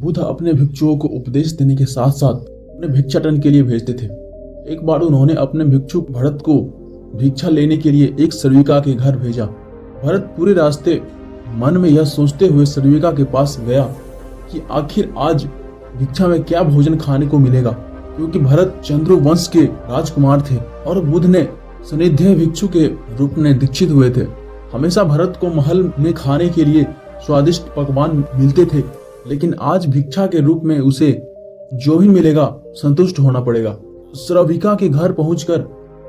बुद्ध अपने भिक्षुओं को उपदेश देने के साथ साथ अपने भिक्षाटन के लिए भेजते थे। एक बार उन्होंने अपने भिक्षु भरत को भिक्षा लेने के लिए एक सर्विका के घर भेजा। भरत पूरे रास्ते मन में यह सोचते हुए सर्विका के पास गया कि आखिर आज भिक्षा में क्या भोजन खाने को मिलेगा, क्योंकि भरत चंद्र वंश के राजकुमार थे और बुद्ध ने सनिध्य भिक्षु के रूप में दीक्षित हुए थे। हमेशा भरत को महल में खाने के लिए स्वादिष्ट पकवान मिलते थे, लेकिन आज भिक्षा के रूप में उसे जो भी मिलेगा संतुष्ट होना पड़ेगा। सर्विका के घर पहुंचकर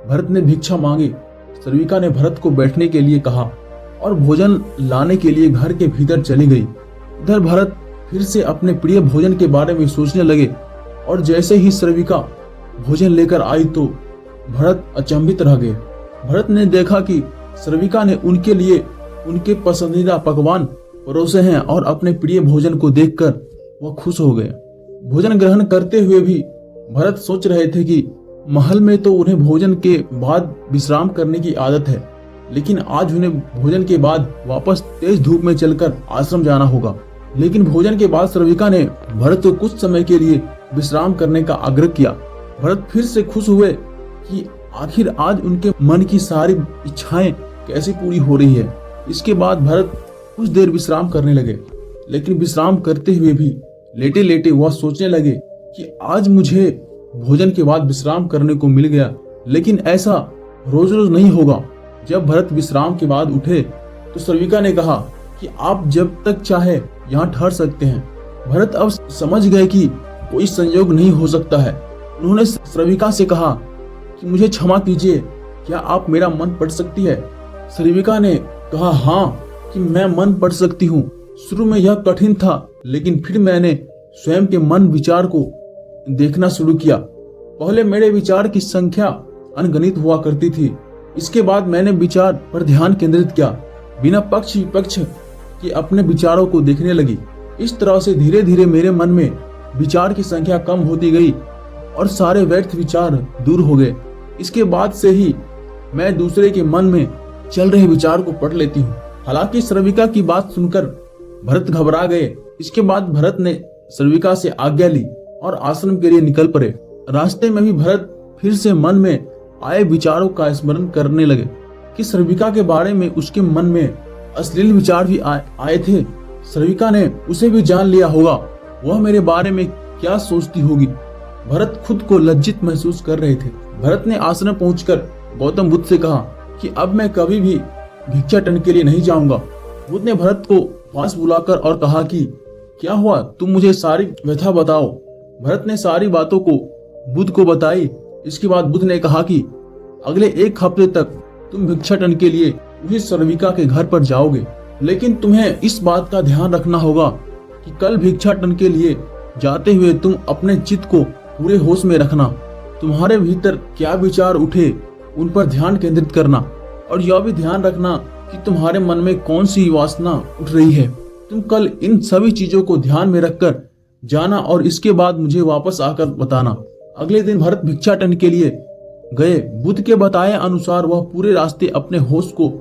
भरत ने भिक्षा मांगी। सर्विका ने भरत को बैठने के लिए कहा और भोजन लाने के लिए घर के भीतर चली गई। इधर भरत फिर से अपने प्रिय भोजन के बारे में सोचने लगे और जैसे ही सर्विका भोजन लेकर आई तो भरत अचंभित रह गए। भरत ने देखा कि सर्विका ने उनके लिए उनके पसंदीदा पकवान परोसे हैं और अपने प्रिय भोजन को देखकर वह खुश हो गए। भोजन ग्रहण करते हुए भी भरत सोच रहे थे कि महल में तो उन्हें भोजन के बाद विश्राम करने की आदत है, लेकिन आज उन्हें भोजन के बाद वापस तेज धूप में चलकर आश्रम जाना होगा। लेकिन भोजन के बाद सर्विका ने भरत को कुछ समय के लिए विश्राम करने का आग्रह किया। भरत फिर से खुश हुए कि आखिर आज उनके मन की सारी इच्छाएं कैसे पूरी हो रही है। इसके बाद भरत कुछ देर विश्राम करने लगे, लेकिन विश्राम करते हुए भी लेटे लेटे वह सोचने लगे कि आज मुझे भोजन के बाद विश्राम करने को मिल गया, लेकिन ऐसा रोज रोज नहीं होगा। जब भरत विश्राम के बाद उठे तो सर्विका ने कहा कि आप जब तक चाहे यहाँ ठहर सकते हैं। भरत अब समझ गए कि कोई संयोग नहीं हो सकता है। उन्होंने सर्विका से कहा कि मुझे क्षमा कीजिए, क्या आप मेरा मन पढ़ सकती है? सर्विका ने कहा हाँ कि मैं मन पढ़ सकती हूँ। शुरू में यह कठिन था, लेकिन फिर मैंने स्वयं के मन विचार को देखना शुरू किया। पहले मेरे विचार की संख्या अनगिनत हुआ करती थी, इसके बाद मैंने विचार पर ध्यान केंद्रित किया, बिना पक्ष विपक्ष के अपने विचारों को देखने लगी। इस तरह से धीरे धीरे मेरे मन में विचार की संख्या कम होती गई और सारे व्यर्थ विचार दूर हो गए। इसके बाद से ही मैं दूसरे के मन में चल रहे विचार को पढ़ लेती हूँ। हालांकि सर्विका की बात सुनकर भरत घबरा गए। इसके बाद भरत ने सर्विका से आज्ञा ली और आश्रम के लिए निकल पड़े। रास्ते में भी भरत फिर से मन में आए विचारों का स्मरण करने लगे कि सर्विका के बारे में उसके मन में अश्लील विचार भी आए थे। सर्विका ने उसे भी जान लिया होगा, वह मेरे बारे में क्या सोचती होगी। भरत खुद को लज्जित महसूस कर रहे थे। भरत ने आश्रम पहुंचकर गौतम बुद्ध से कहा कि अब मैं कभी भी भिक्षाटन के लिए नहीं जाऊंगा। बुद्ध ने भरत को पास बुलाकर और कहा कि क्या हुआ, तुम मुझे सारी व्यथा बताओ। भरत ने सारी बातों को बुद्ध को बताई। इसके बाद बुद्ध ने कहा कि अगले एक हफ्ते तक तुम भिक्षाटन के लिए उसी सर्विका के घर पर जाओगे, लेकिन तुम्हें इस बात का ध्यान रखना होगा कि कल भिक्षाटन के लिए जाते हुए तुम अपने चित्त को पूरे होश में रखना। तुम्हारे भीतर क्या विचार उठे उन पर ध्यान केंद्रित करना और यह भी ध्यान रखना कि तुम्हारे मन में कौन सी वासना उठ रही है। तुम कल इन सभी चीजों को ध्यान में रखकर जाना और इसके बाद मुझे वापस आकर बताना। अगले दिन भरत भिक्षाटन के लिए गए। बुद्ध के बताए अनुसार वह पूरे रास्ते अपने होश को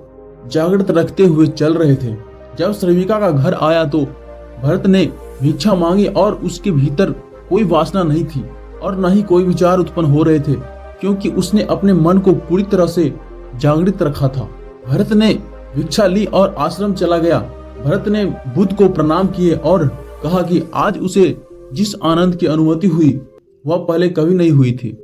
जागृत रखते हुए चल रहे थे। जब सर्विका का घर आया तो भरत ने भिक्षा मांगी और उसके भीतर कोई वासना नहीं थी और न ही कोई विचार उत्पन्न हो रहे थे, क्योंकि उसने अपने मन को पूरी तरह से जागृत रखा था। भरत ने भिक्षा ली और आश्रम चला गया। भरत ने बुद्ध को प्रणाम किए और कहा कि आज उसे जिस आनंद की अनुभूति हुई वह पहले कभी नहीं हुई थी।